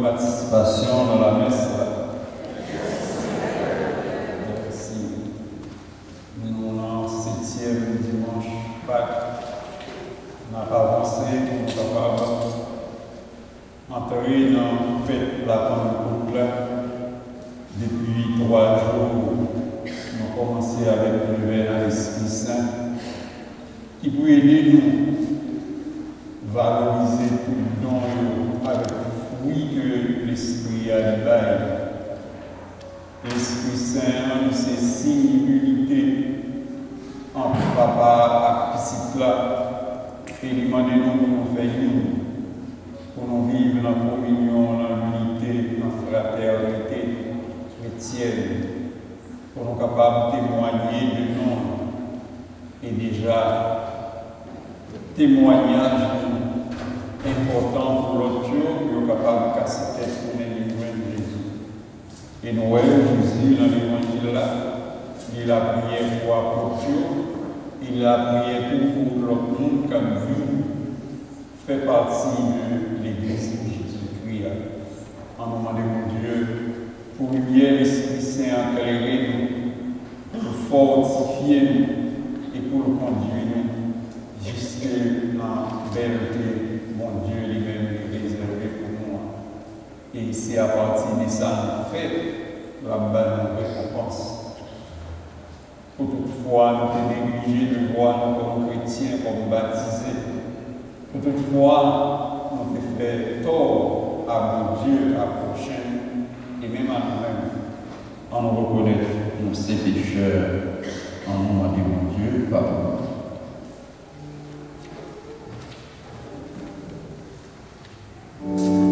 participation dans la messe. Merci. Nous, dans le 7e dimanche Pâques, on n'a pas avancé, on n'est pas capable d'entrer dans la fête de la Pentecôte depuis 3 jours. Nous avons commencé avec le verre à l'Esprit Saint qui peut aider nous à valoriser tout le don avec le fruit que l'Esprit a libéré. L'Esprit Saint, c'est signe d'unité entre papa et petit là, et demandez nous pour nous faire une, pour nous vivre dans la communion, dans l'unité, dans la fraternité chrétienne, pour nous capables de témoigner de nous. Et déjà, témoignage important pour l'autre jour, pour être capable de casser tête pour les de Jésus. Et nous voyons Jésus dans l'évangile là, il a prié pour l'autre jour, il a prié pour l'autre monde comme vie, fait partie de l'église de Jésus-Christ. En nom de mon Dieu, pour lumière l'Esprit Saint éclairer nous, pour fortifier nous et pour le conduire nous jusque dans la vérité, mon Dieu lui-même est réservé pour moi. Et c'est à partir de ça nous fait la bonne récompense. Pour toutefois nous te négliger de voir nous comme chrétiens, comme baptisés. Pour toutefois nous te fait tort à mon Dieu, à prochain, et même à nous-mêmes. En nous reconnaître nous ces pécheurs, en nom de mon Dieu, pardon. Yes.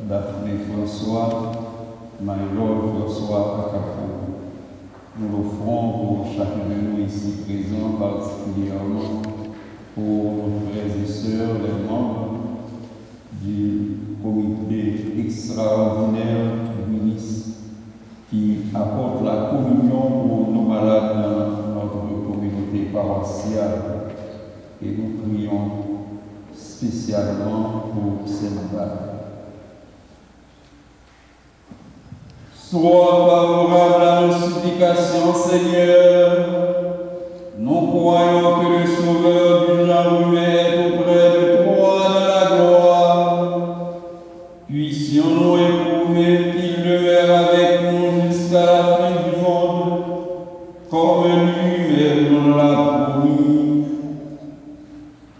Daphné François, Marie-Laure François Acapon. Nous l'offrons pour chacun de nous ici présents, particulièrement pour nos frères et sœurs, les membres du comité extraordinaire du ministre qui apporte la communion pour nos malades dans notre communauté paroissiale. Et nous prions spécialement pour ces malades. Sois favorable à nos supplications, Seigneur. Nous croyons que le Sauveur du genre humain est auprès de toi dans la gloire. Puissions-nous éprouver qu'il demeure avec nous jusqu'à la fin du monde, comme lui-même l'a promis.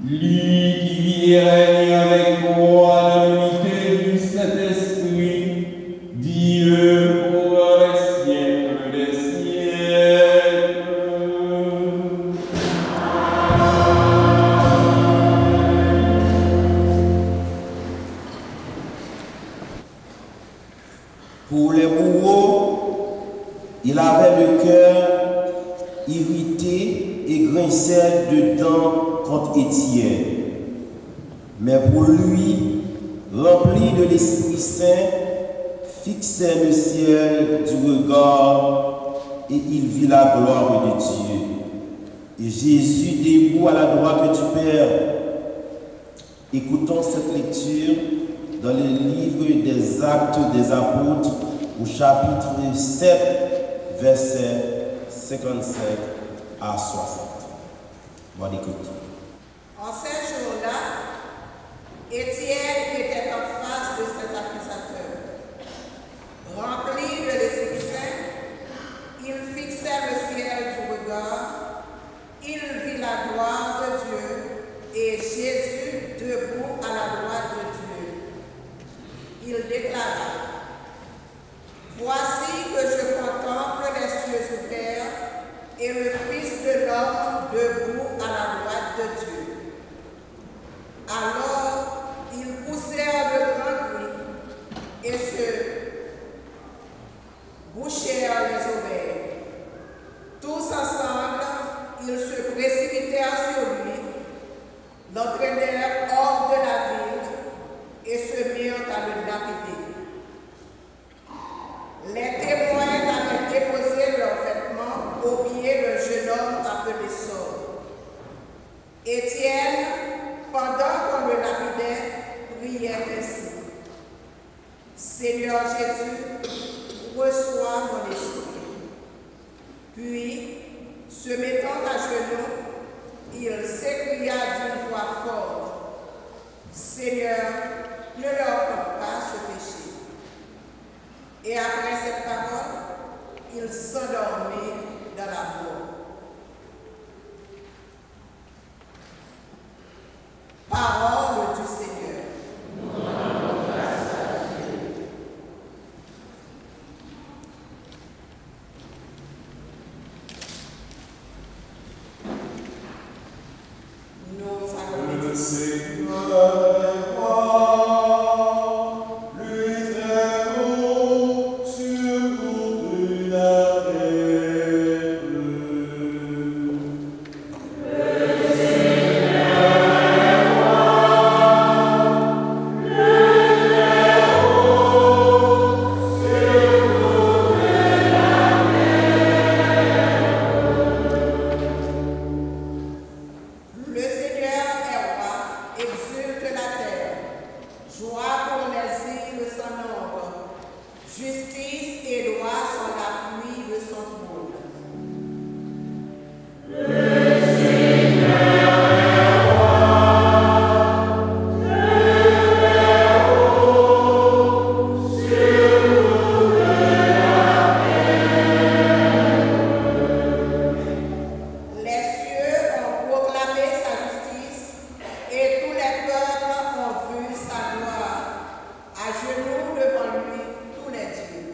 Lui qui vit et règne avec toi dans l'unité du Saint-Esprit, Dieu pour les siècles des siècles. Pour les bourreaux, il avait le cœur irrité et grinçait de dents contre Étienne. Mais pour lui, rempli de l'Esprit Saint, fixait le ciel du regard et il vit la gloire de Dieu. Et Jésus debout à la droite du Père. Écoutons cette lecture dans le livre des Actes des Apôtres au chapitre 7, versets 55 à 60. Bonne écoute. En ces jours-là, Étienne était en face de cet accusateur. Rempli de l'Esprit Saint, il fixait le ciel du regard, il vit la gloire de Dieu et Jésus debout à la droite de Dieu. Il déclara: Voici que je contemple les cieux ouverts et le Fils de l'homme debout à la droite de Dieu. Alors, ils poussèrent de grands cris et se bouchèrent les oreilles. Tous ensemble, ils se précipitèrent sur lui, l'entraînèrent hors de la ville et se mirent à le lapider. Les témoins avaient déposé leurs vêtements au pied d'un jeune homme appelé Saul. Étienne, pendant qu'on le lapidait, priait ainsi: Seigneur Jésus, reçois mon esprit. Puis, se mettant à genoux, il s'écria d'une voix forte: Seigneur, ne leur porte pas ce péché. Et après cette parole, il s'endormit dans la mort. Parole du Seigneur. Nous allons Le Seigneur est roi, lui très haut sur toute la terre. Le Seigneur est roi, exulte la terre. Joie pour les îles sans nombre. Justice et droit sont l'appui de son trône. Les cieux ont proclamé sa justice et tous les peuples ont vu sa gloire. À genoux devant lui, tous les dieux.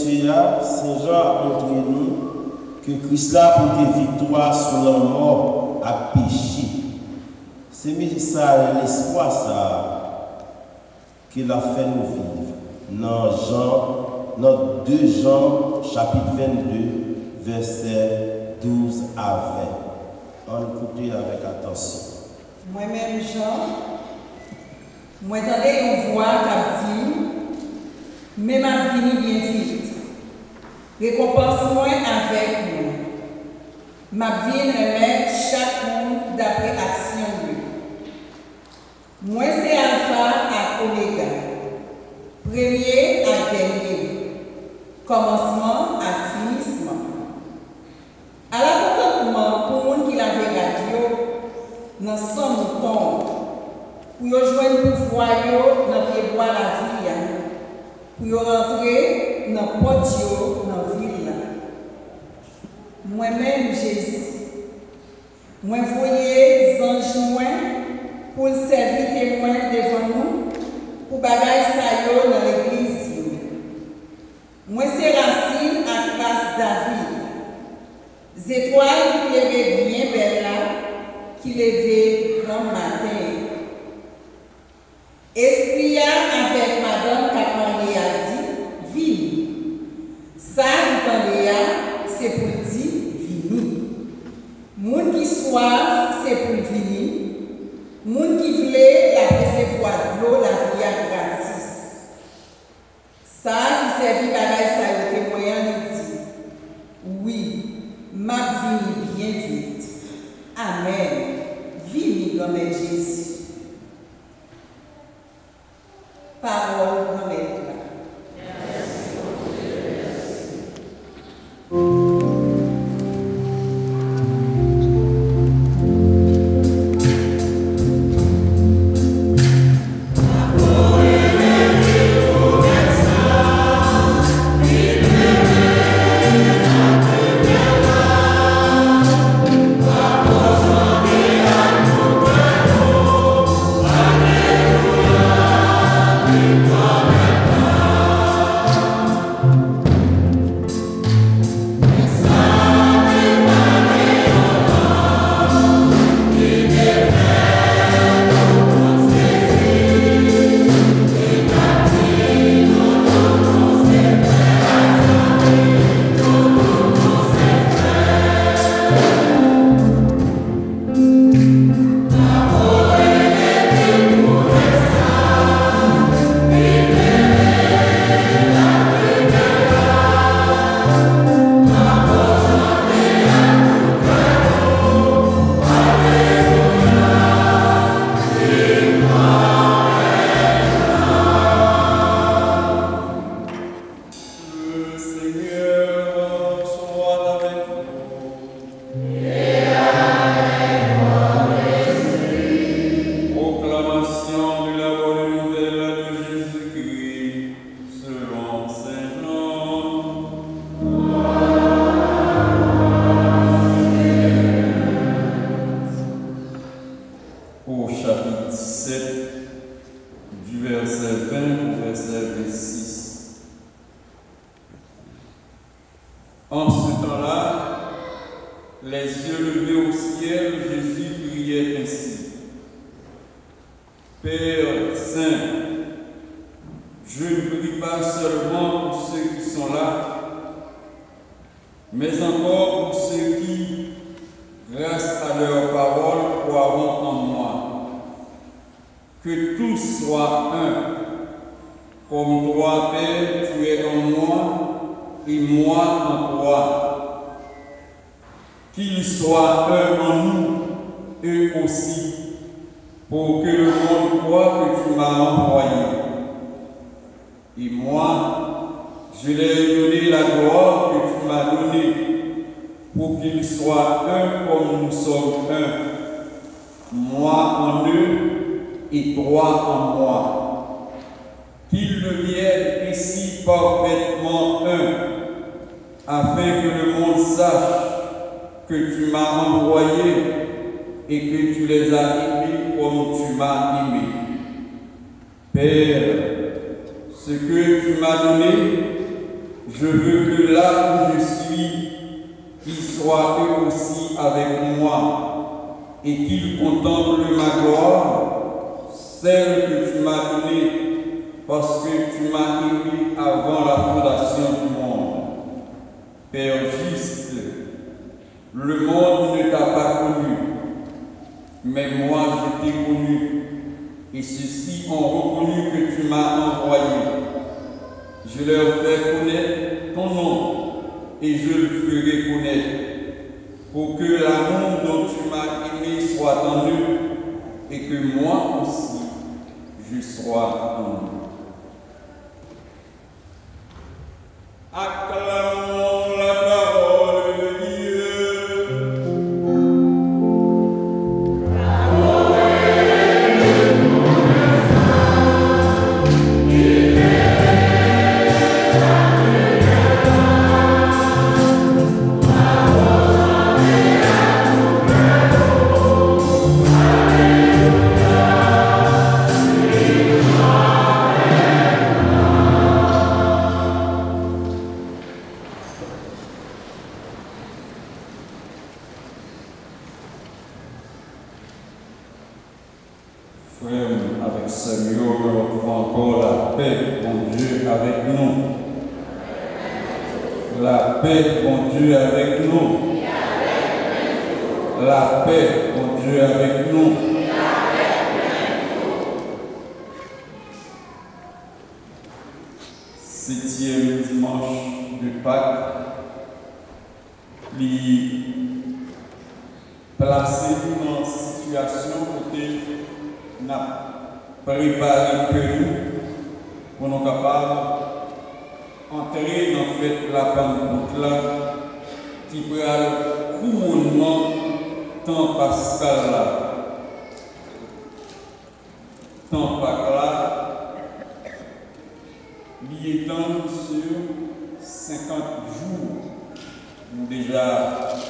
lecture, Saint Jean a montré nous que Christ a porté victoire sur la mort à péché. C'est ça, l'espoir ça qu'il a fait nous vivre. Dans 2 Jean, chapitre 22, versets 12 à 20. On écoute avec attention. Moi-même, Jean, moi j'entendais une voix qui dit, mais ma vie bien vite. Récompense-moi avec moi. Ma vie remet chaque monde d'après action. Moi c'est Alpha à Oméga, premier à dernier, commencement à finissement. À l'accompagnement pour monde qui l'avait radio, dans son mouton, pour joindre le pouvoir dans le bois la vie, pour rentrer dans le portio dans la ville. Moi-même, Jésus, moi voyez anges pour servir témoin devant nous, pour bagaille ça dans l'église. Moi, c'est Racine à classe David. Étoiles qui levaient bien belle là, qui levaient grand matin. Esprit avec Madame Caponé a dit, vini. Ça, c'est pour dire, vini. Moun qui soif, c'est pour vini. Moun qui voulait la recevoir de l'eau, la vie gratis. Ça, qui servit bagaille ça, le témoignant dit, oui, ma vie bien vite. Amen. Vini comme Jésus. Parole comme elle. Je veux que là où je suis, ils soient eux aussi avec moi et qu'ils contemplent ma gloire, celle que tu m'as donnée parce que tu m'as aimé avant la fondation du monde. Père juste, le monde ne t'a pas connu, mais moi je t'ai connu, et ceux-ci ont reconnu que tu m'as envoyé. Je leur fais connaître ton nom, et je le ferai connaître, pour que l'amour dont tu m'as aimé soit en eux, et que moi aussi je sois en eux. Acclamons la parole de Dieu. Frère, avec Samuel, on offre encore la paix, mon Dieu, avec nous. La paix, mon Dieu, avec nous. La paix, mon Dieu, avec nous. Septième dimanche de Pâques, il placé dans une situation où nous avons préparé que nous pour nous capables d'entrer dans le fait la Pentecôte là, qui peut aller couronnement temps pascal là. Temps Pâques là, il est temps sur 50 jours. Nous déjà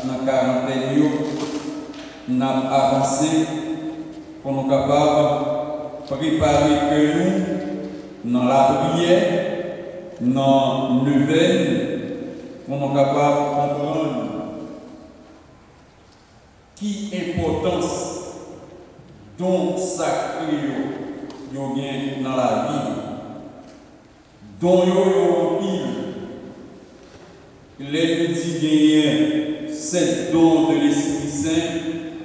dans la quarantaine, nous avons avancé pour nous capables de préparer que nous dans la prière, dans le neuvaine, pour nous capables de comprendre qui importance dont sacré yo gagne dans la vie, dont yo pile. Les petits gagnants, cette don de l'Esprit Saint,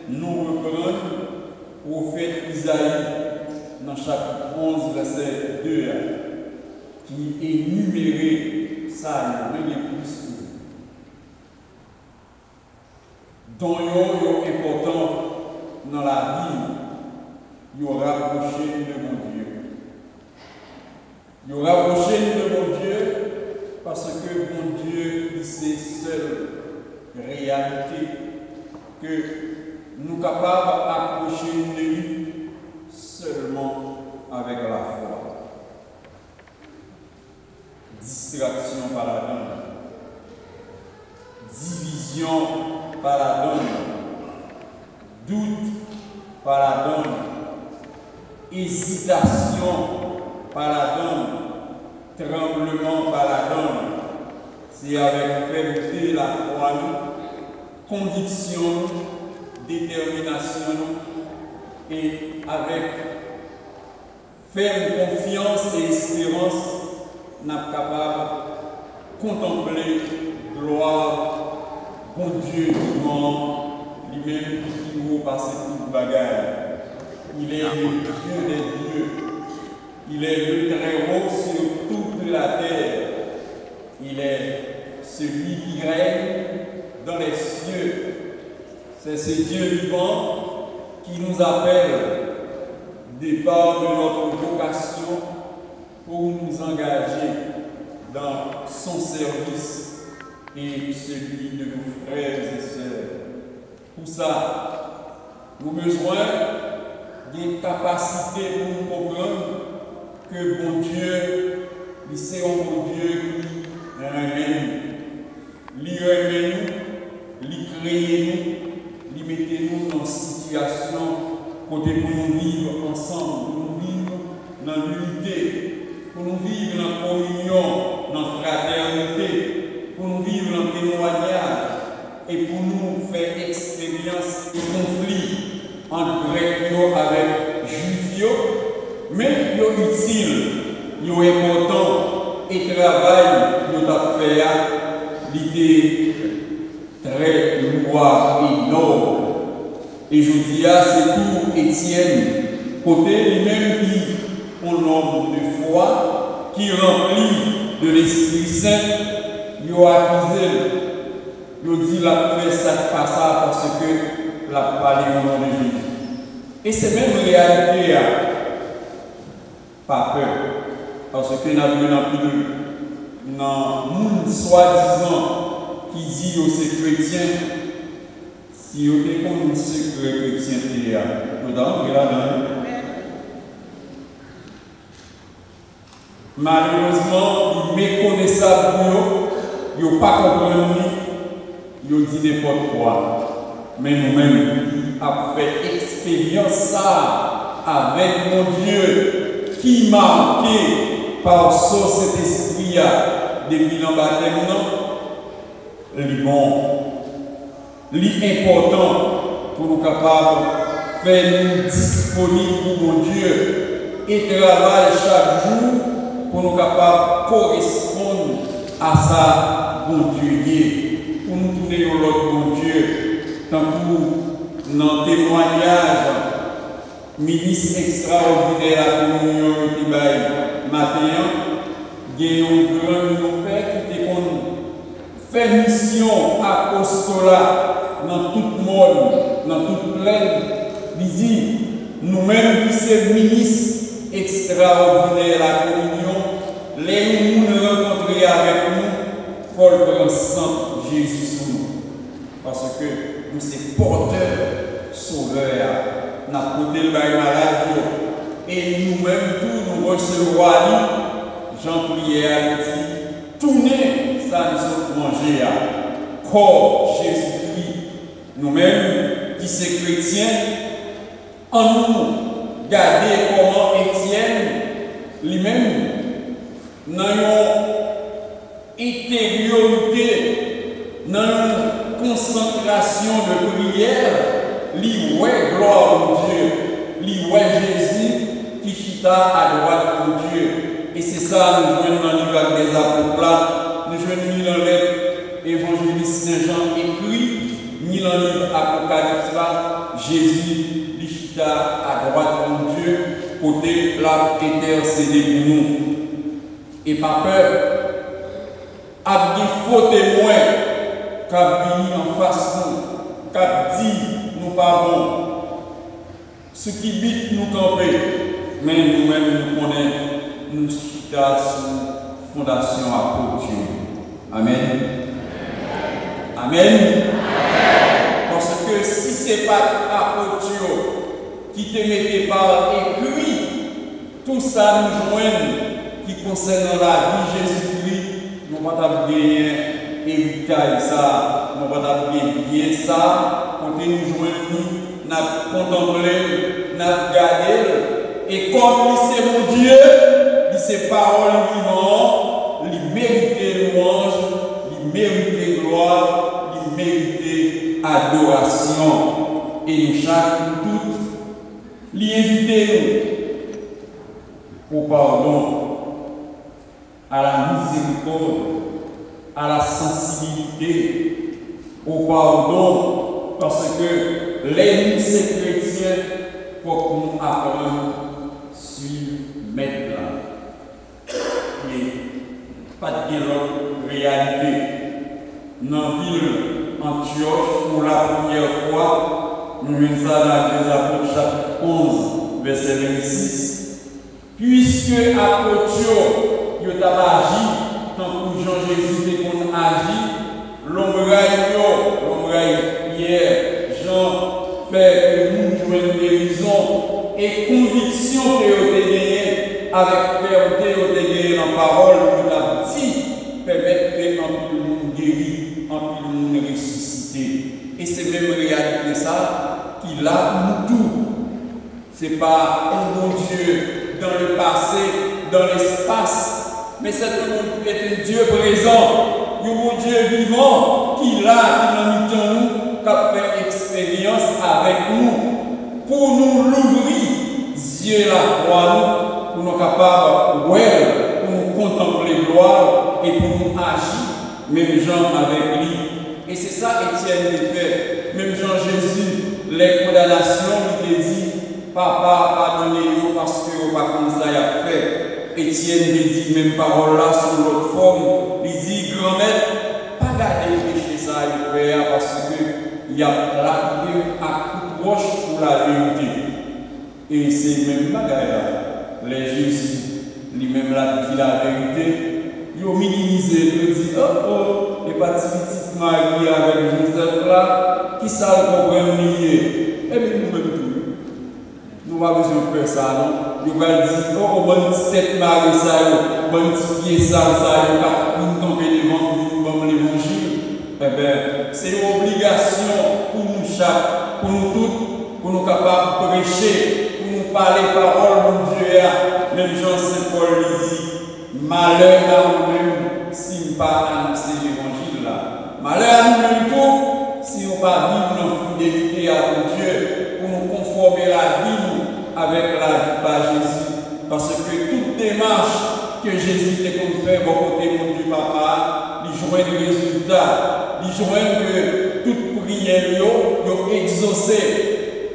nous reprenons au prophète Isaïe dans chapitre 11, verset 2, qui énuméré ça, il y a plus. Dont il est important dans la vie, il y aura rapproché de mon Dieu. Il y aura rapproché de mon Dieu. Parce que mon Dieu, c'est seule réalité que nous sommes capables d'approcher de lui seulement avec la foi. Distraction par la donne, division par la donne, doute par la donne, hésitation par la donne, tremblement par la donne. C'est avec fermeté la foi, conviction, détermination et avec ferme confiance et espérance, nous sommes capables de contempler gloire, bon Dieu vivant, lui-même qui nous passe toute bagarre. Il est le Dieu des dieux. Il est le très haut sur toute la terre. Il est celui qui règne dans les cieux. C'est ce Dieu vivant qui nous appelle départ de notre vocation pour nous engager dans son service et celui de nos frères et sœurs. Pour ça, nous avons besoin d'une capacité pour nous comprendre que bon Dieu, c'est un bon Dieu qui remet nous. Il remet nous, il crée nous, il met nous dans une situation côté pour nous vivre ensemble, pour nous vivre dans l'unité, pour nous vivre dans la communion, dans la fraternité, pour nous vivre dans le témoignage et pour nous faire expérience du conflit entre Grecs avec Juifs, mais ils sont utiles, ils sont importants et le travail que nous avons fait, il était très lourd et noble. Et je dis, c'est tout Étienne, côté lui-même qui, au nom de foi, qui remplit de l'Esprit Saint, il a accusé, il dit, la fait ça, pas ça, parce que la parlé au nom de Jésus. Et c'est même réalité, pas peur, parce que nous avons dans le monde soi-disant qui dit aux chrétiens, si vous avez comme secret chrétien, vous avez là-dedans. Malheureusement, ils méconnaissables pour eux, ils n'ont pas compris, ils ont dit n'importe quoi. Mais nous-mêmes, avons fait expérience ça avec mon Dieu qui marqué par son Saint-Esprit depuis le baptême, le bon. L'important pour nous capables de faire nous disponibles pour mon Dieu et travailler chaque jour pour nous capables de correspondre à sa bon Dieu, pour nous tourner au l'autre bon Dieu, tant pour dans témoignage, ministre extraordinaire à la communion qui baille matin, il y a un grand père qui était fait mission apostolat dans tout le monde, dans toute plaine, il dit, nous-mêmes qui sommes ministres extraordinaires à la communion, les nous rencontrer avec nous, il faut prendre sang Jésus sur nous. Parce que nous sommes porteurs, sauveurs, nous avons côté le malade, et nous-mêmes tous nous recevons Jean-Pierre dit, tournez, ça nous sommes mangés à corps Jésus-Christ. Nous-mêmes, qui sommes chrétiens, en nous, garder comment Étienne, lui-même, dans une intériorité, dans une concentration de prière, lui, ouais, gloire au Dieu, lui, ouais, Jésus, qui chita à droite au Dieu. Et c'est ça, nous voyons dans le livre des apôtres là, nous voyons ni dans l'être évangéliste Saint-Jean écrit, ni dans le livre Apocalypse là, Jésus, l'Ichita à droite de Dieu, côté là, intercédé pour nous. Et pas peur, à des faux témoins, qui viennent en face nous, qui disent nous pardon, ce qui bite nous camper, mais nous-mêmes nous connaissons, nous chita sur fondation apôtre. Amen. Amen. Parce que si ce n'est pas apôtre qui te mettait par écrit, tout ça nous joigne qui concerne la vie de Jésus-Christ, nous ne pouvons pas gagner héritage ça, nous ne pouvons pas gagner ça, quand nous joignons, nous contemplons, nous regardons, et comme c'est mon Dieu, ses paroles vivantes, il mérite louange, il mérite gloire, il mérite adoration. Et nous, chaque nous toutes, l'inviter au pardon, à la miséricorde, à la sensibilité, au pardon, parce que les nous, chrétiens, faut que nous apprenions sur mettre là. Pas de l'autre réalité. Dans la ville Antioche, pour la première fois, nous venons ça dans les Apôtres chapitre 11, verset 26. Puisque apôtres, ils ont agi, tant que Jean-Jésus a agi, l'ombraille hier, Jean fait que nous jouons une guérison et conviction que vous avez gagné avec fermeté, vous avez gagné dans la parole, vous avez dit, permettre que tout le monde guérit, tout le monde ressuscité. Et c'est même réalité ça qui l'a nous tout. Ce n'est pas un bon Dieu dans le passé, dans l'espace, mais c'est un Dieu présent, un bon Dieu vivant qui là, qui dans nous, qui a fait expérience avec nous, pour nous l'ouvrir, Dieu la foi, pour nous capables, ouais, pour nous contempler gloire et pour nous agir, même gens avec lui. Et c'est ça Étienne fait. Même Jean Jésus, les condamnations, il dit, papa, pardonnez-nous parce que vous pas comme ça a fait. Étienne dit, même parole là, sous l'autre forme, il dit, grand-mère, pas garder le péché ça, il fait, parce qu'il y a là à coup proche pour la vérité. Et c'est même bagaille là, les Jésus, lui-même là, dit la vérité. Ils ont minimisé, ils ont dit, oh, les petites Marie avec Joseph là, qui ça comprend lié. Et bien nous-mêmes tout. Nous n'avons pas besoin de faire ça, non? Ils vont dire, oh, bonne petite Marie ça, bonne petite pied ça, nous tomber devant l'évangile. Eh bien, c'est une obligation pour nous chaque, pour nous tous, pour nous capables de prêcher, pour nous parler parole de Dieu. Même Jean-Saint-Paul dit, malheur à nous-mêmes si nous pas annoncer l'évangile là. Malheur à nous-mêmes tout si nous pas vivre dans fidélité à Dieu pour nous conformer la vie avec la vie par Jésus. Parce que toute démarche que Jésus t'a fait, bon côté mon Dieu Papa, il joint des résultats, il joint que toute prière est exaucée.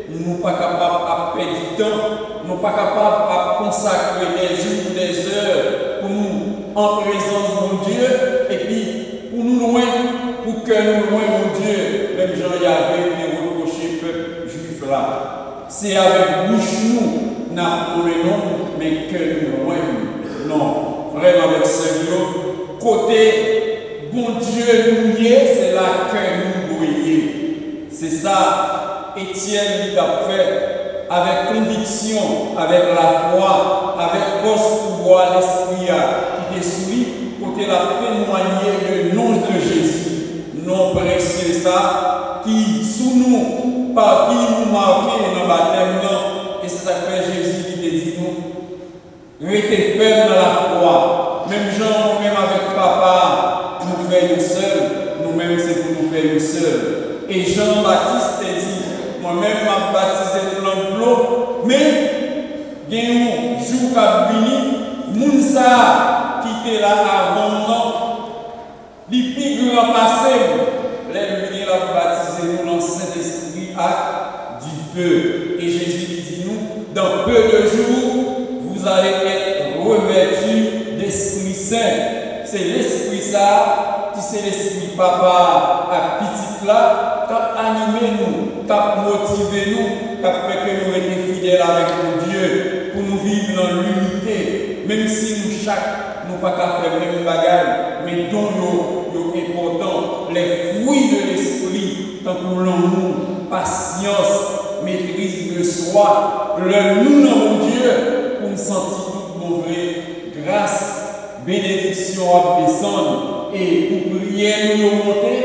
Nous ne sommes pas capables de perdre du temps, nous ne sommes pas capables de consacrer des jours, des heures pour nous en présence de Dieu et puis pour nous loin, pour que nous loin mon Dieu. Même Jean y avait des reprochés peuple juif là. C'est avec bouche nous, non, mais que nous loin. Non, vraiment avec ce côté bon Dieu nous y est, c'est là que nous voyons. C'est ça. Étienne l'a fait avec conviction, avec la foi, avec force pouvoir l'esprit qui était sous lui, pour qu'il a témoigné le nom de Jésus, nom précieux ça, qui sous nous, par qui nous marquait dans le baptême, et c'est ça que Jésus qui dit nous, restez fermes dans la foi. Même Jean, nous-mêmes avec papa, nous faisons seuls, nous-mêmes c'est pour nous faire seuls. Et Jean-Baptiste dit, moi-même, je baptisé dans l'eau, mais il y a un jour qui a venu, Mounsa qui était là avant nous, les plus grands passés, les venus là baptiser nous dans le Saint-Esprit à du feu. Et Jésus dit nous, dans peu de jours, vous allez être revêtus d'Esprit Saint. C'est l'Esprit ça, qui c'est l'Esprit Papa à petit là, qui a animé nous, qui a motivé nous, qui a fait que nous étions fidèles avec nos Dieu, pour nous vivre dans l'unité, même si nous chaque, nous pas qu'à faire le même bagage, mais dont nous important, les fruits de l'Esprit, tant que nous, patience, maîtrise de soi, le nous dans mon Dieu, pour nous sentir toute mauvaise grâce, bénédiction à descendre, et pour prier nous monter,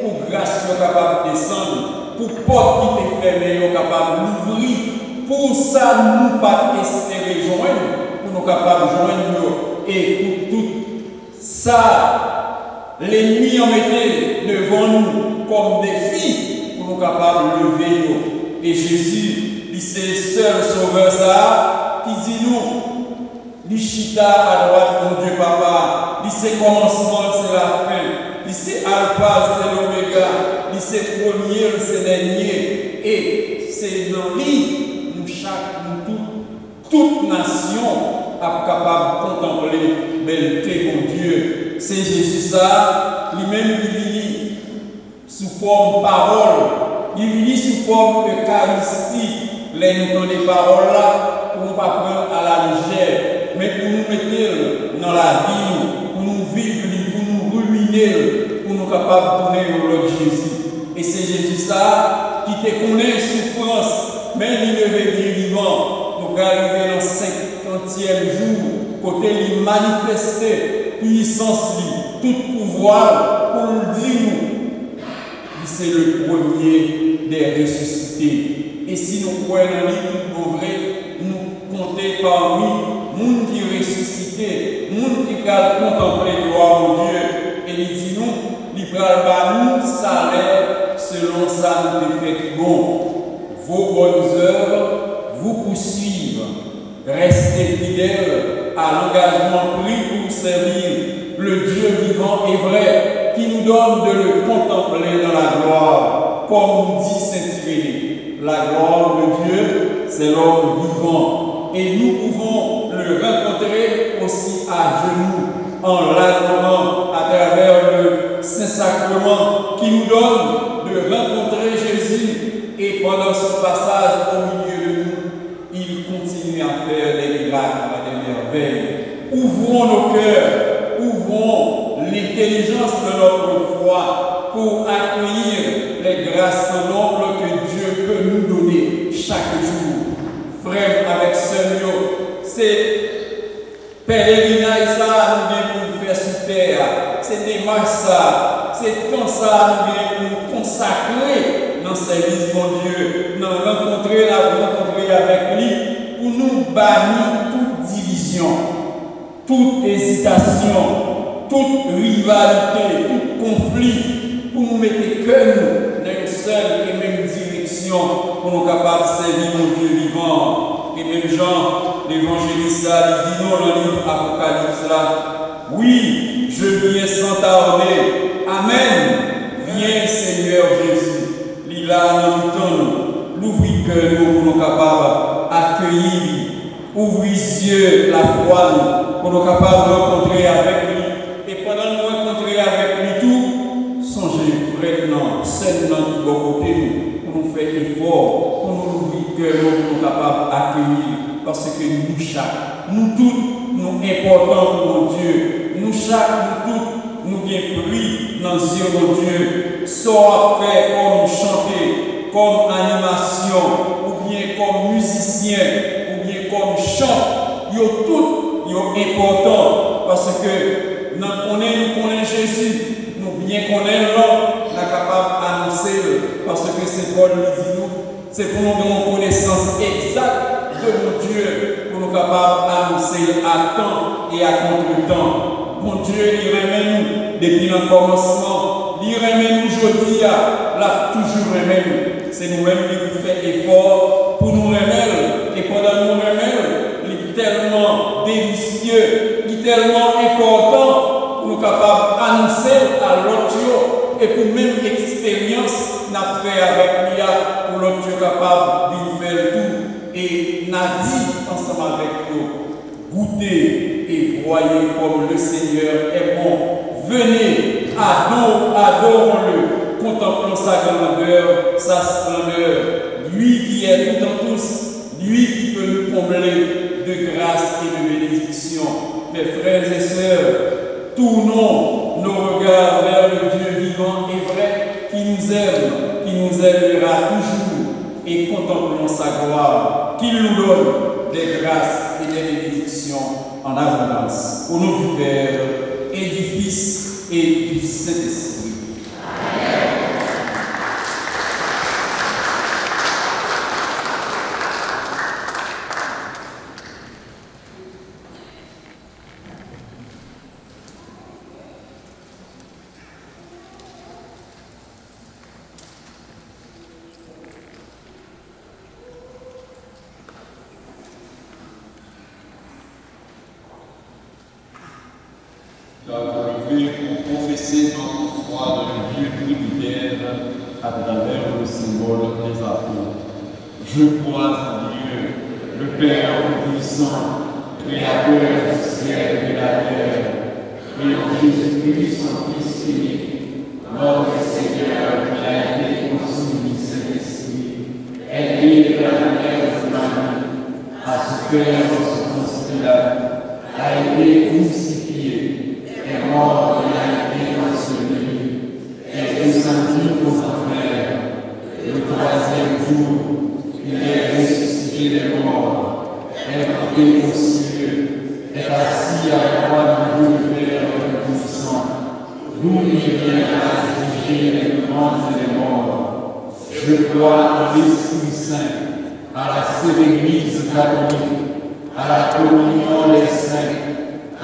pour grâce nous capable de descendre, pour porte qui est fermée nous capable d'ouvrir, pour ça nous pas espérer joindre, pour nous capable de joindre, et pour tout ça, l'ennemi en mettait devant nous comme défi, pour nous capable de lever nous. Et Jésus, c'est le seul sauveur ça, qui dit nous, l'Ichita à droite, mon Dieu Papa, c'est commencement, c'est la fin, c'est Alpha, c'est l'Oméga, c'est premier, c'est dernier, et c'est dans lui, nous chaque, nous toute nation, est capable de contempler belleté, mon Dieu. C'est Jésus ça, lui-même il vit sous forme parole, il vit sous forme Eucharistie, les nous donner des paroles là, pour ne pas prendre à la légère, mais pour nous mettre dans la vie, pour nous vivre, pour nous ruminer, pour nous capables de tourner au Lord Jésus. Et c'est Jésus ça qui te connaît souffrance, mais il est vivant. Nous allons arriver dans le 50e jour, côté lui manifester puissance, tout pouvoir pour nous dire nous. C'est le premier des ressuscités. Et si nous croyons en lui, tout vrai, nous comptons parmi nous qui ressuscités, monde qui va contempler gloire mon Dieu, et il dit nous, il va nous salaire selon ça nous fait bon. Vos bonnes œuvres vous poursuivent. Restez fidèles à l'engagement pris pour servir le Dieu vivant et vrai qui nous donne de le contempler dans la gloire. Comme nous dit Saint Irénée, la gloire de Dieu, c'est l'homme vivant. Et nous pouvons le rencontrer aussi à genoux, en l'adorant à travers le Saint-Sacrement qui nous donne de rencontrer Jésus. Et pendant ce passage au milieu de nous, il continue à faire des miracles et des merveilles. Ouvrons nos cœurs, ouvrons l'intelligence de notre foi pour accueillir les grâces sans nombre que Dieu peut nous donner chaque jour. Frère, avec ce mot, c'est pèlerinage ça nous pour faire sur terre. C'est démarche ça, c'est temps ça nous pour consacrer dans le service, mon Dieu, nous rencontrer avec lui pour nous bannir toute division, toute hésitation, toute rivalité, tout conflit, pour nous mettre que nous dans une seule et même direction, pour nous capables de servir mon Dieu vivant. Et même Jean, l'évangéliste, il dit non dans le livre Apocalypse là, oui, je viens sans tarder. Amen. Viens Seigneur Jésus. Là, nous l'ouvrir que nous pour nous capables d'accueillir, ouvrir les yeux, la foi, pour nous capables de rencontrer avec lui. Et pendant nous rencontrer avec lui tout, songez vraiment, seulement de bon côté, pour nous faire effort, pour nous ouvrir que nous pour nous capables d'accueillir. Parce que nous chaque, nous tous, nous importants pour Dieu. Nous chaque, nous tous, nous bien pris dans les yeux de Dieu. Soit fait comme chanter, comme animation, ou bien comme musicien, ou bien comme chant, ils sont tous importants parce que nous connaissons Jésus, nous bien connaissons l'homme, nous sommes capables d'annoncer parce que c'est Paul nous dit nous, c'est pour nous avoir une connaissance exacte de mon Dieu, pour nous capables d'annoncer à temps et à contre-temps. Mon Dieu, il remet nous depuis le commencement. Il remet nous aujourd'hui, là, toujours remet nous. C'est nous-mêmes qui nous faisons effort pour nous remettre. Et pendant nous remettre, il est tellement délicieux, il est tellement important pour nous capables d'annoncer à l'autre et pour même expérience n'a fait avec lui pour l'autre capable de faire tout. Et n'a dit ensemble avec nous, goûtez et voyez comme le Seigneur est bon. Venez, adorons-le, contemplons sa grandeur, sa splendeur, lui qui est tout en tous, lui qui peut nous combler de grâce et de bénédiction. Mes frères et sœurs, tournons nos regards vers le Dieu vivant et vrai qui nous aime, qui nous aimera toujours, et contemplons sa gloire, qu'il nous donne des grâces et des bénédictions en abondance. Au nom du Père et du Fils et du Saint-Esprit. Amen. Pour confesser notre foi dans le Dieu trinitaire à travers le symbole des apôtres. Je crois en Dieu, le Père Tout-Puissant, Créateur du ciel et de la terre, et en Jésus-Christ, son Fils unique, notre Seigneur, qui a été conçu du Saint-Esprit, élevé de la manière humaine, à se faire son conspirat, a été crucifié, est mort et a été enseveli, est descendu aux enfers. Le troisième jour, il est ressuscité des morts, est monté aux cieux, est assis à la droite du Père Tout-Puissant, d'où il viendra juger les vivants et les morts. Je crois en l'Esprit Saint, à la seule Église catholique, à la communion des saints,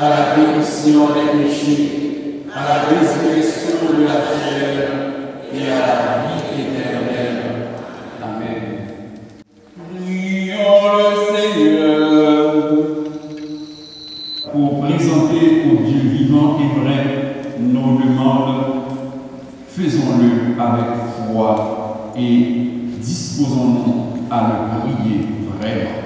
à la rémission des péchés, à la résurrection de la chair et à la vie éternelle. Amen. Prions le Seigneur. Pour présenter au Dieu vivant et vrai nos demandes, faisons-le avec foi et disposons-nous à le prier vraiment.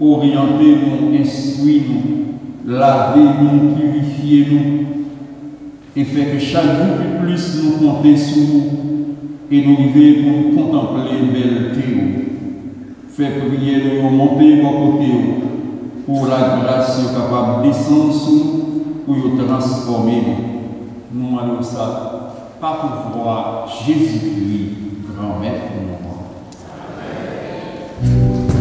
Orientez-nous, instruis-nous, lavez-nous, purifiez-nous, et fait que chaque jour plus nous compter sur nous et nous vivons pour nous contempler belle Théo. Fait prier nous monter mon côté pour la grâce capable de descendre sur nous pour nous transformer. Nous demandons ça, pas pour voir Jésus-Christ, grand maître pour nous. Jusqu'à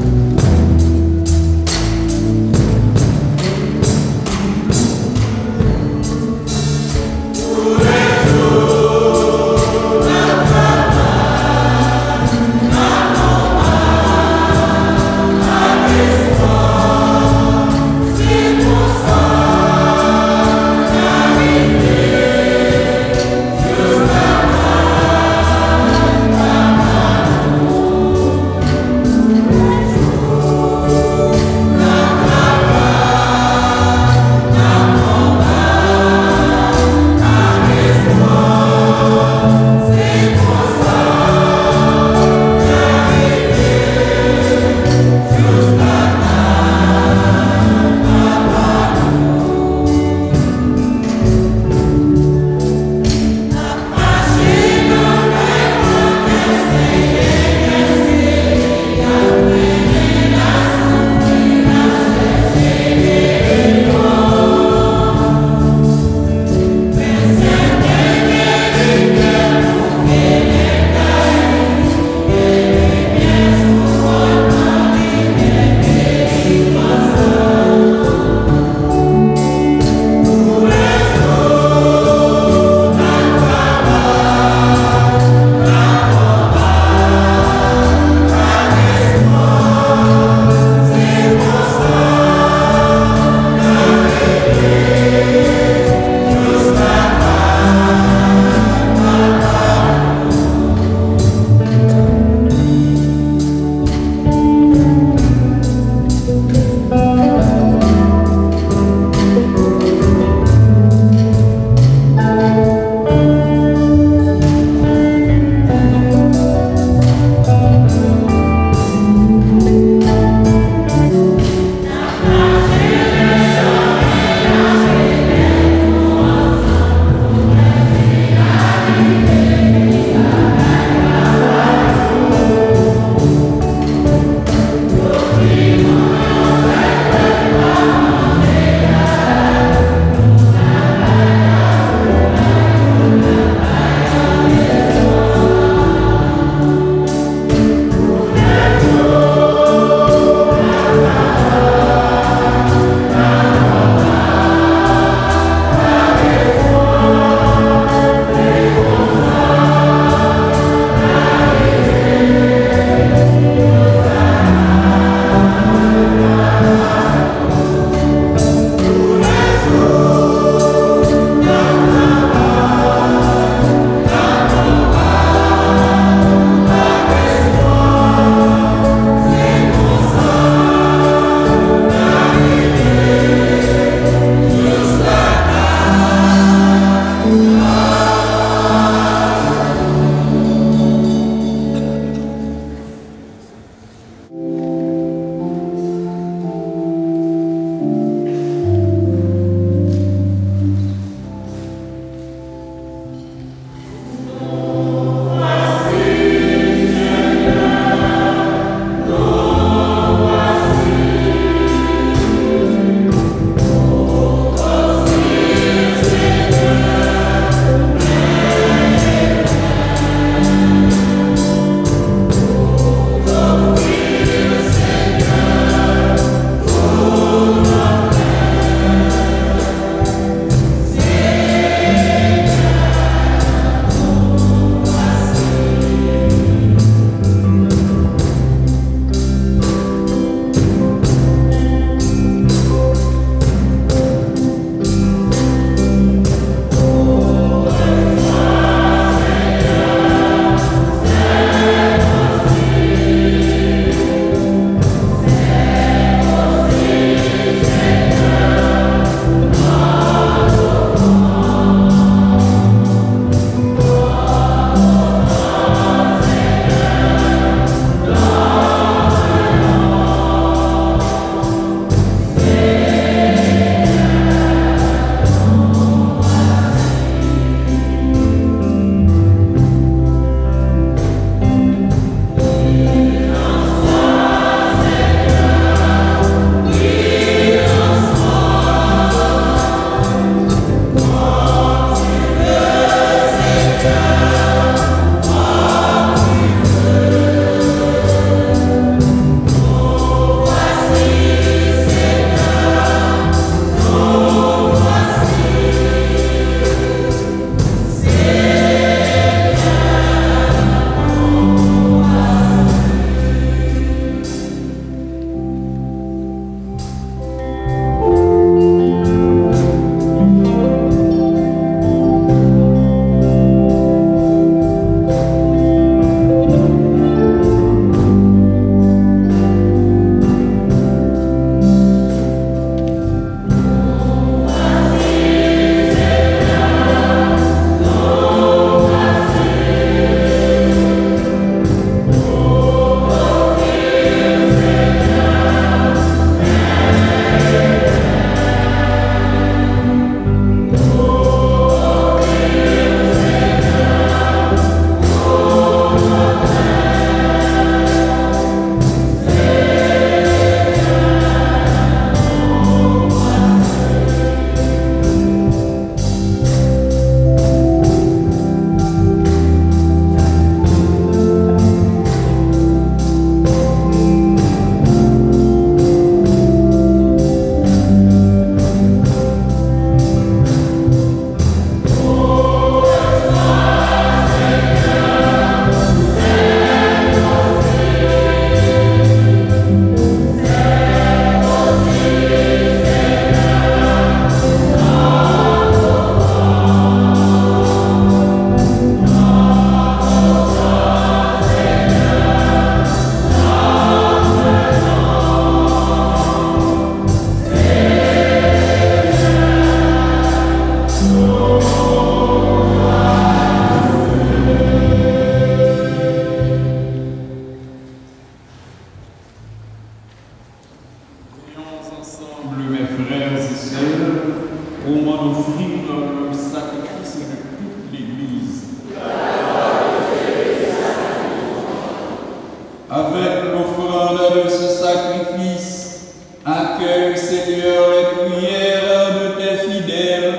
avec l'offrande de ce sacrifice, accueille, Seigneur, les prières de tes fidèles,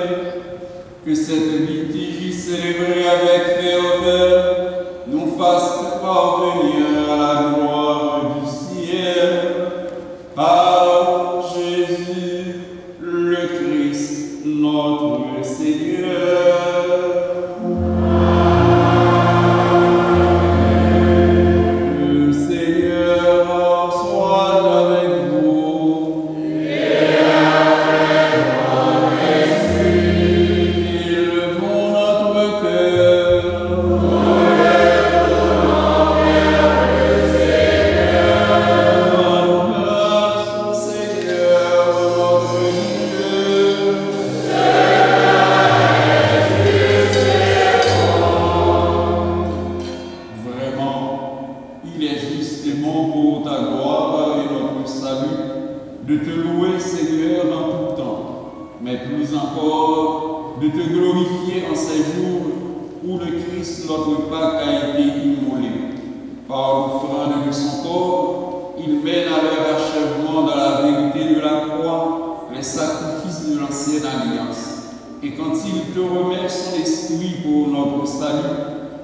que cette liturgie célébrée avec ferveur nous fasse parvenir à la gloire du ciel. Par Jésus, le Christ, notre Seigneur. Le Seigneur soit avec vous. Et avec ton esprit. Élevons notre cœur. De te louer, Seigneur, en tout temps, mais plus encore de te glorifier en ces jours où le Christ, notre Pâque, a été immolé. Par l'offrande de son corps, il mène à leur achèvement dans la vérité de la croix les sacrifices de l'ancienne alliance. Et quand il te remet son esprit pour notre salut,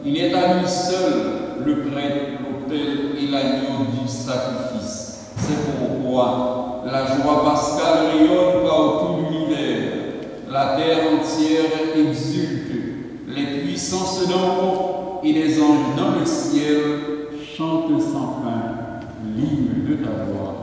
il est à lui seul le prêtre, l'autel et l'agneau du sacrifice. C'est pourquoi la joie pascale rayonne par tout l'univers. La terre entière exulte. Les puissances d'en haut et les anges dans le ciel chantent sans fin l'hymne de ta gloire.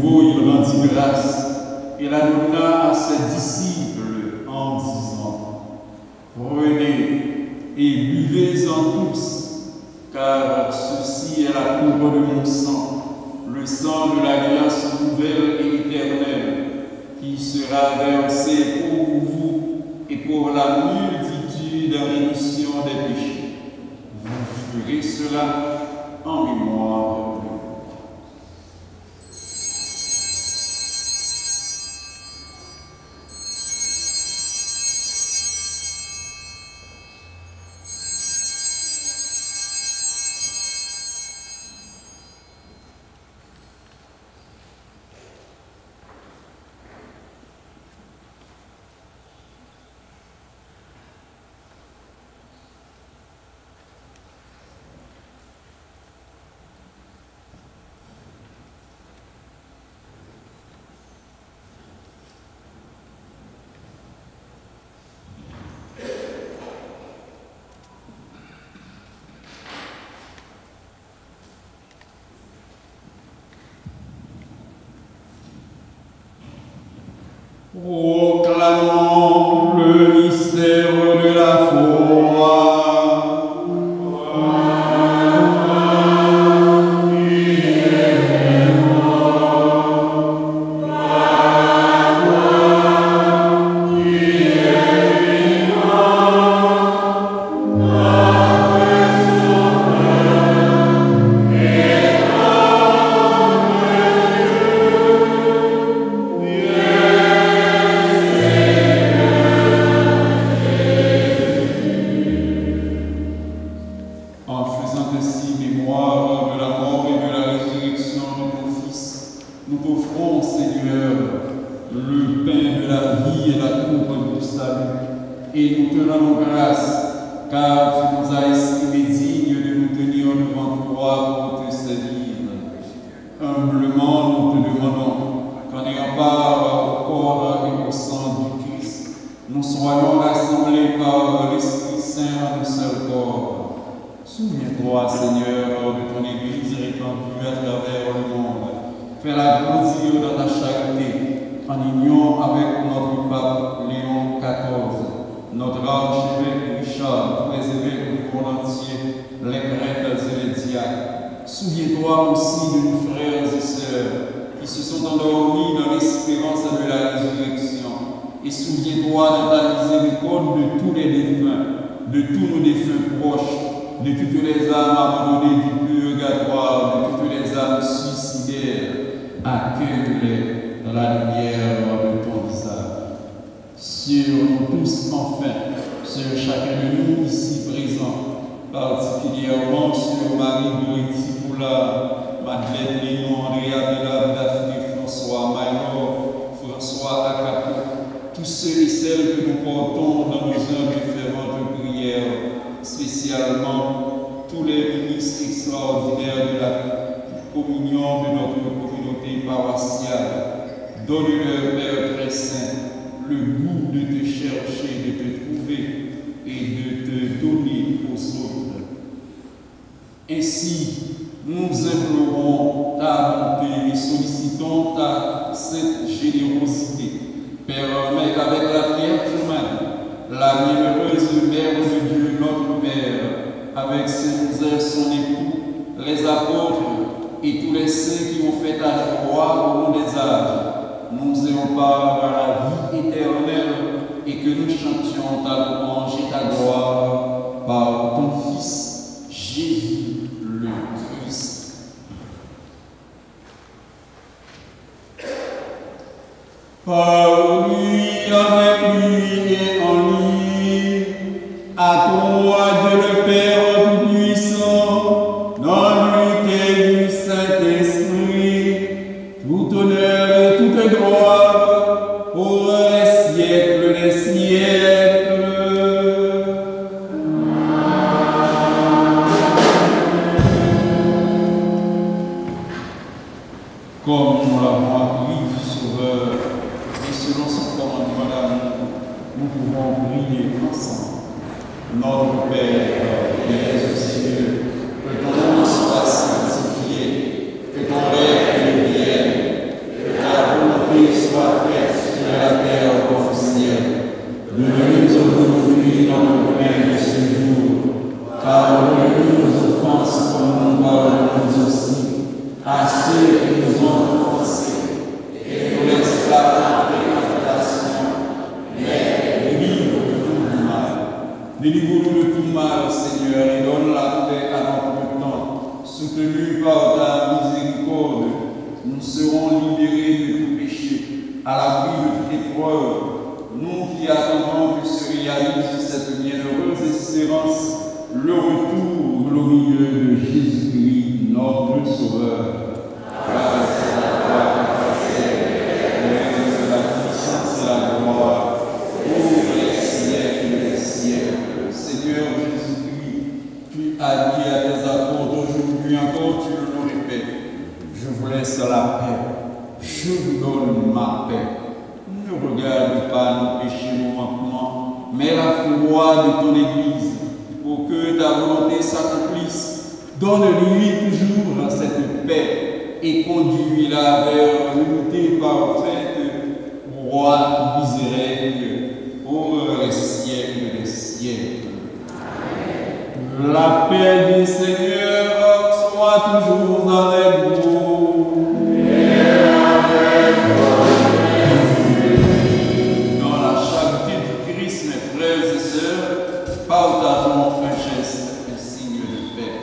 nouveau, il rendit grâce et la donna à ses disciples en disant: Prenez et buvez-en tous, car ceci est la coupe de mon sang, le sang de l'alliance nouvelle et éternelle, qui sera versé pour vous et pour la multitude en rémission des péchés. Vous ferez cela en mémoire de moi. Proclamons le mystère de la foi. Souviens-toi aussi de nos frères et sœurs qui se sont endormis dans l'espérance de la résurrection. Et souviens-toi de ta miséricorde de tous les défunts, de tous nos défunts proches, de toutes les âmes abandonnées du purgatoire, de toutes les âmes suicidaires. Accueille-les dans la lumière de ton visage. Sur nous tous, enfin, sur chacun de nous ici présents, particulièrement sur Marie-Goretti Poula, Madeleine Léon, Andrea Bella, Daphné, François Maillot, François Akapo, tous ceux et celles que nous portons dans nos heures de fervente prière, spécialement tous les ministres extraordinaires de la communion de notre communauté paroissiale. Donne-leur, Père très saint, le goût de te chercher, de te trouver et de te donner aux autres. Ainsi, nous implorons ta bonté et sollicitons ta sainte générosité. Permets qu'avec la Vierge Marie, la bienheureuse Mère de Dieu, notre Mère, avec Saint Joseph, son époux, les apôtres et tous les saints qui ont fait ta gloire au long des âges, nous ayons part à la vie éternelle et que nous chantions ta louange et ta gloire par ton Fils, Jésus le Christ. Par lui, avec lui et en lui, à toi, Dieu le Père Tout-Puissant, dans l'unité du Saint-Esprit, tout honneur et toute gloire pour les siècles des siècles. Comme nous l'avons appris du Sauveur et selon son commandement d'amour, nous pouvons prier ensemble. Notre Père qui es aux cieux, que ton nom soit sanctifié, que ton règne vienne, à l'abri de toute épreuve, nous qui attendons que se réalise cette bienheureuse espérance, le retour glorieux de Jésus-Christ, notre Sauveur. Grâce à toi, la puissance et la gloire, pour les siècles des siècles. Seigneur Jésus-Christ, tu as dit à tes apôtres, aujourd'hui encore tu le répètes, je vous laisse la paix, je vous donne ma paix. Ne regarde pas nos péchés, nos manquements, mais la foi de ton Église, pour que ta volonté s'accomplisse. Donne-lui toujours cette paix et conduis-la vers l'unité parfaite, roi qui règne pour les siècles des siècles. Amen. La paix du Seigneur soit toujours avec vous. Partageons un geste, un signe de paix.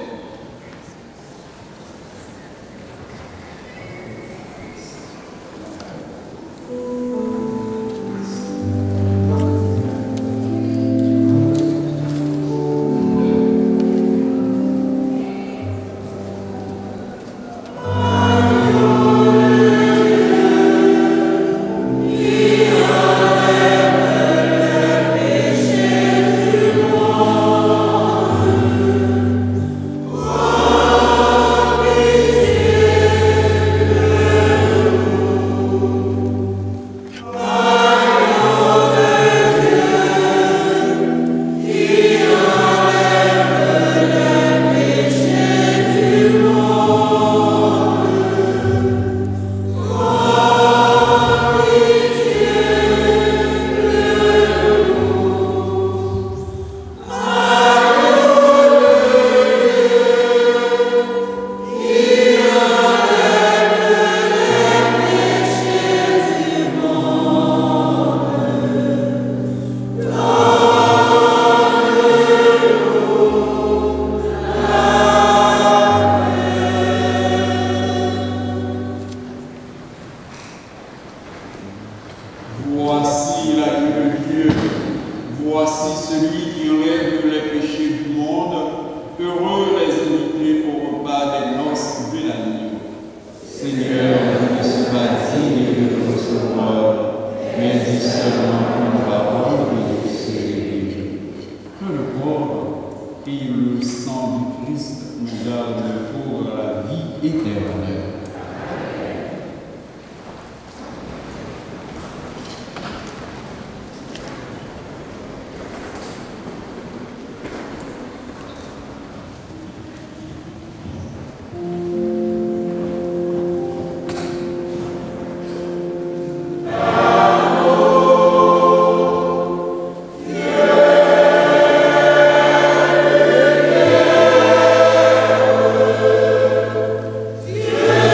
Yeah.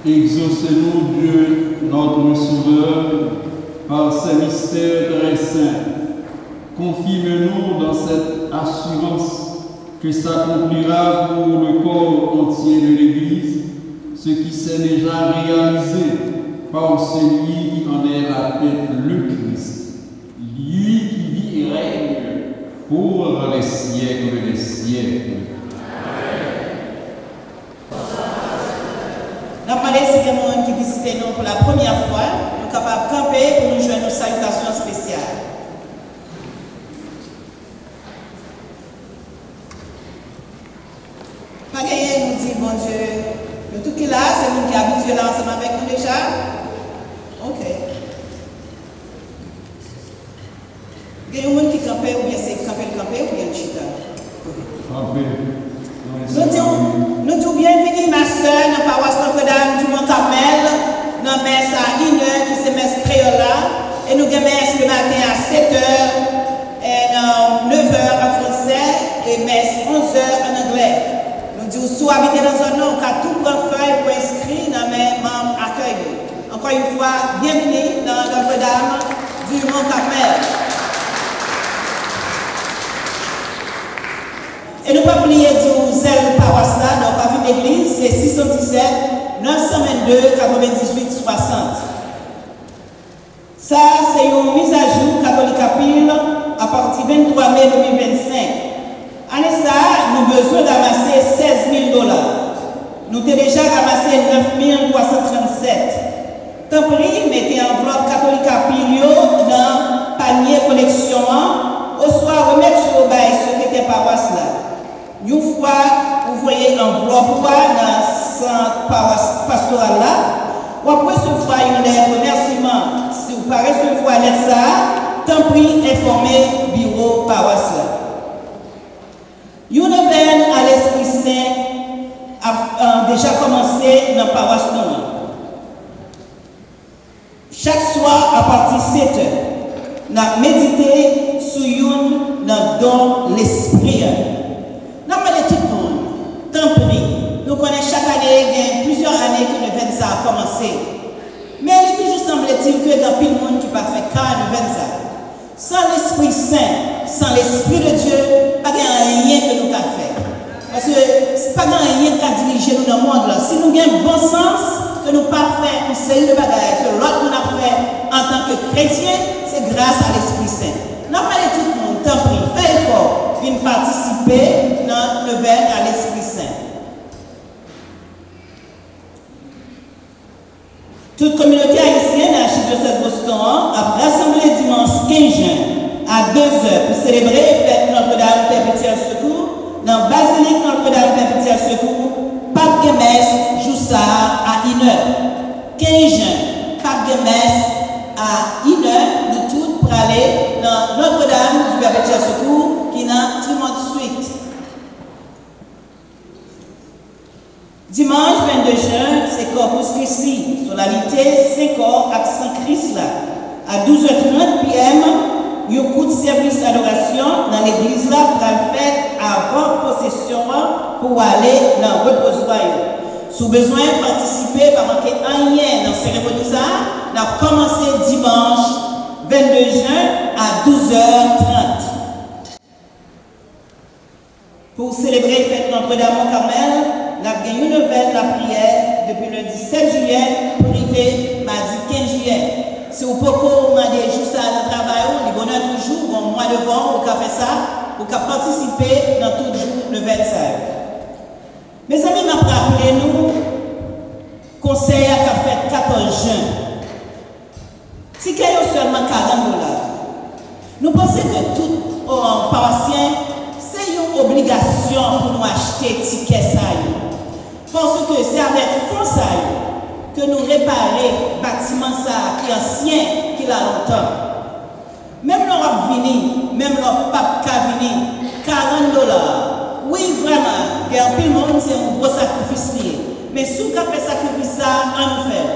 Exaucez-nous, Dieu, notre Sauveur, par ces mystères très saints. Confirme-nous dans cette assurance que s'accomplira pour le corps entier de l'Église, ce qui s'est déjà réalisé par celui qui en est la tête, le Christ, lui qui vit et règne pour les siècles des siècles. Nous avons demandé si des gens qui visitent nous pour la première fois, nous sommes capables de camper pour nous joindre nos salutations spéciales. Pas gagné, nous dit, bon Dieu, le tout qui est là, c'est nous qui est habitué là ensemble avec nous déjà. Ok. Il y a des gens qui campent ou bien c'est camper ou bien le chita. Nous disons bienvenue ma soeur dans la paroisse Notre-Dame du Mont-Carmel, dans la messe à 1h qui c'est messe créole et nous avons messe le matin à 7h et 9h en français et messe 11h en anglais. Nous disons si vous habitez dans un nom, on a tout prendre feuille pour inscrire dans mes membres accueillis. Encore une fois, bienvenue dans Notre-Dame du Mont-Carmel. Et nous ne pouvons pas oublier du zèle paroisse là, donc pas vu l'église, c'est 617 922 98 60. Ça, c'est une mise à jour catholique à pile à partir du 23 mai 2025. En ça, nous avons besoin d'amasser $16 000. Nous avons déjà ramassé 9 337. Tant pis, mettez enveloppe catholique à pile dans le panier collection, au soir remettre sur le bail secrétaire paroisse là. Une fois, vous voyez enveloppe dans le centre pastoral là, ou après recevoir une lettre de remerciement. Si vous ne recevoir une lettre ça, tant pis, informez le bureau paroisse là. Une veine à l'Esprit Saint a déjà commencé dans la paroisse noire. Chaque soir, à partir de 7h, nous avons médité sur une dans don l'Esprit. Nous avons dit tout le monde, tant pis. Nous connaissons chaque année, il y a plusieurs années que le 20 a commencé. Mais il toujours semble-t-il que dans tout le monde qui va faire car le 20 sans l'Esprit Saint, sans l'Esprit de Dieu, pas rien que nous avons fait. Parce que c'est pas rien qui a dirigé nous dans le monde là. Si nous avons bon sens, que nous pas fait une série de bagages que l'autre nous a fait en tant que chrétien, c'est grâce à l'Esprit Saint. Nous avons dit tout le monde, tant pis, faites effort. Viennent participer dans le verre à l'Esprit Saint. Toute communauté haïtienne à l'archidiocèse de Boston a rassemblé dimanche 15 juin à 2h pour célébrer fête Notre-Dame Père Petit Secours dans la basilique Notre-Dame Père Petit Secours, Pape Gemes, Joussard à 1h. 15 juin, Pape Gemes à 1h, nous tous pour aller dans Notre-Dame du Père Petit Secours qui n'a tout le monde suite. Dimanche 22 juin, c'est Corpus Christi, solennité Saint-Corps, accent Christ là. À 12h30 p.m., il y a un coup de service d'adoration dans l'église là pour la fête avant possession pour aller dans le reposoir. Si vous avez besoin de participer, pas manquer un lien dans la cérémonie, on a commencé dimanche 22 juin à 12h30. Pour célébrer la fête Notre-Dame au Carmel, nous avons gagné une nouvelle la prière depuis le 17 juillet pour arriver mardi 15 juillet. Si vous pouvez demander juste à le travail, les bonheurs toujours, bon mois de vent, vous pouvez faire ça, vous pouvez participer dans tout jour le 25. Mes amis, m'a rappelé nous conseil à fait 14 juin. Si quelqu'un seulement $40, nous pensons que tout paroissien, c'est une obligation pour nous acheter ticket ça. Parce que c'est avec fonds ça que nous réparons le bâtiment ça qui est ancien, qui a longtemps. Même l'Europe vini, même l'Europe pape vini, $40. Oui, vraiment, il y a un peu de monde, c'est un gros sacrifice lié. Mais si vous avez fait sacrifice ça, on nous fait.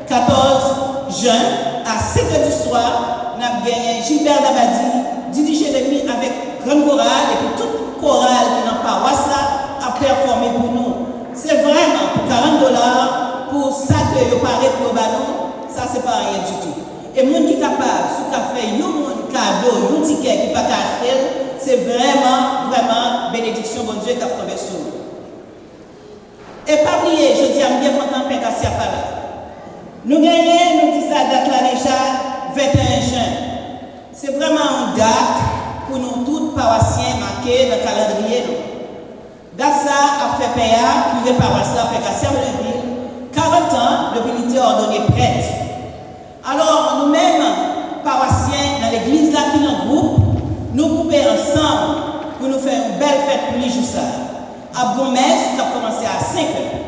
14 juin, à 7h du soir, nous avons gagné Gilbert Dabadi, Didi Jérémy avec grande chorale et puis toute chorale qui n'a pas paroisse là a performé pour nous. C'est vraiment pour $40 pour ça que vous parlez pour le ballon, ça c'est pas rien du tout. Et les gens qui sont capables, si vous avez fait un cadeau, un ticket qui n'est pas acheté, c'est vraiment bénédiction, bon Dieu, qui a tombé sur nous. Et pas oublier, je dis à bien content, Père Cassia pas là. Nous gagnons, nous disons ça date là déjà, 21 juin. C'est vraiment une date pour nous tous paroissiens marqués dans le calendrier. Date ça a fait payer, puis les paroissiens, Père Cassia, $40 on est prête. Alors, nous-mêmes, paroissiens, dans l'église là, qui est en groupe, nous grouper ensemble pour nous faire une belle fête pour les jours ça. À Bon-Messe, ça a commencé à 5 heures.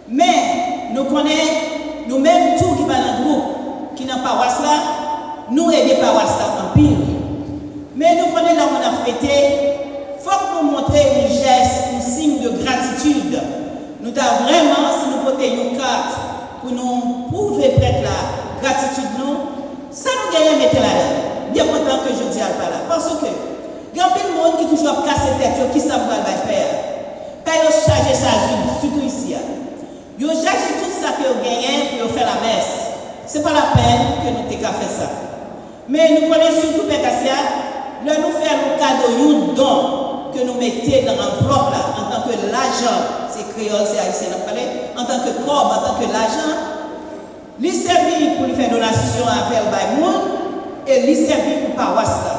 Mais, nous connaissons, nous-mêmes, tous qui vont dans le groupe, qui dans la paroisse là, nous aidons la paroisse là en pile. Mais nous connaissons là où on a fêté, il faut que nous montrions un geste, un signe de gratitude. Nous avons vraiment, si nous portons une carte pour nous prouver prête la gratitude, nous, ça nous gagne à mettre là-dedans. Bien content que je dis à pas là. Parce que, il y a un peu de monde qui toujours casse tête, qui s'en va faire. Quand ils ont chargé sa vie, surtout ici, ils ont chargé tout ça qu'ils ont gagné pour faire la messe. Ce n'est pas la peine que nous ayons fait ça. Mais nous connaissons surtout Pécassia. Là, nous faisons un cadeau, un don que nous mettons dans l'enveloppe là, en tant que l'argent, c'est créole, c'est haïtien, en tant que corps, en tant que l'argent, lui servir pour lui faire donation avec le Baïmoun et lui servir pour paroisse là.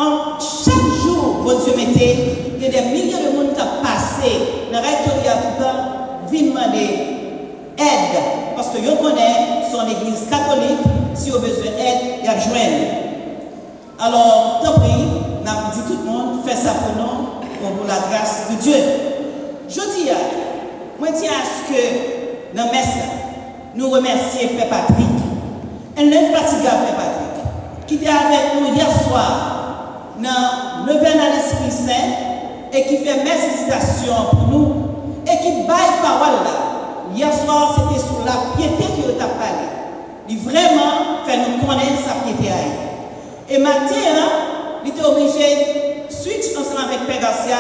En chaque jour, bon Dieu mettait, il y a des milliers de monde qui ont passé dans la rectoria pour venir demander aide, parce que je connais son église catholique, si vous avez besoin d'aide, il y a besoin. Alors, tant pis, nous avons dit tout le monde, faites ça pour nous, pour la grâce de Dieu. Je dis, moi, je tiens à ce que, dans messe, nous remercions Père Patrick, un infatigable Père Patrick, qui était avec nous hier soir, dans le Neuvaine à l'Esprit Saint, et qui fait mes visitations pour nous, et qui baille parole là. Hier soir, c'était sur la piété qu'il a parlé. Il vraiment fait nous connaître sa piété à elle. Et matin, il était obligé de switch ensemble avec Père Garcia.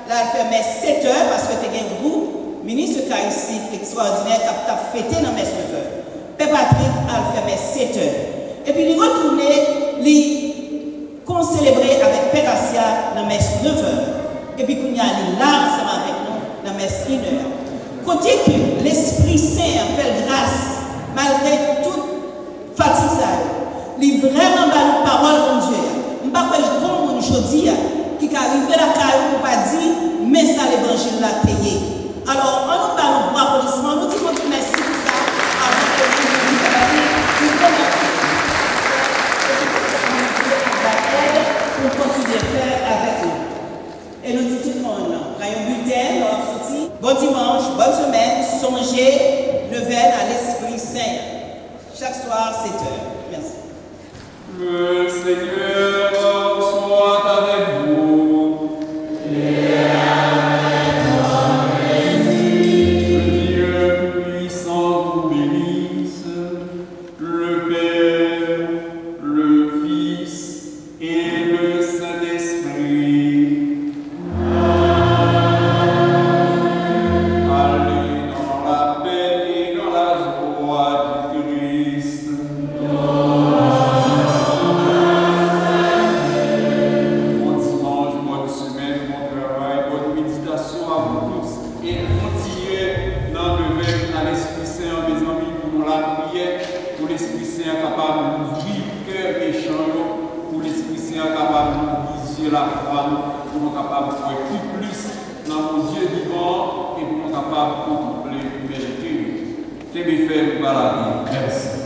Là, il fait 7 heures parce que tu as un groupe, ministre eucharistique extraordinaire qui a fêté dans mes 9 heures. Père Patrick a fait 7 heures. Et puis il est retourné, il concélébrer avec Père Garcia dans mes 9 heures. Et puis il y a là ensemble avec nous dans mes 1 heure. Côté que l'Esprit Saint a fait grâce, malgré toute fatigue, il vraiment dans la parole de Dieu. Je ne sais pas comment aujourd'hui qui est arrivé à la caille pour pas dire, mais ça l'évangile l'a payé. Alors, on nous parle de applaudissement, nous disons merci pour ça, avant que nous continuer à faire avec nous. Et nous disons tout le monde, quand il y a un bulletin, on sorti. Bon dimanche, bonne semaine, songez, Neuvaine à l'Esprit Saint. Chaque soir, 7 heures. Merci. Le Seigneur soit avec vous. Et avec ton esprit. Que Dieu puissant vous bénisse, le Père, le Fils et le Saint-Esprit. Allez dans la paix et dans la joie du Christ. La foi pour nous capables de voir plus dans nos yeux vivants et pour nous capables de contempler l'humanité. Que me faire par la vie. Merci.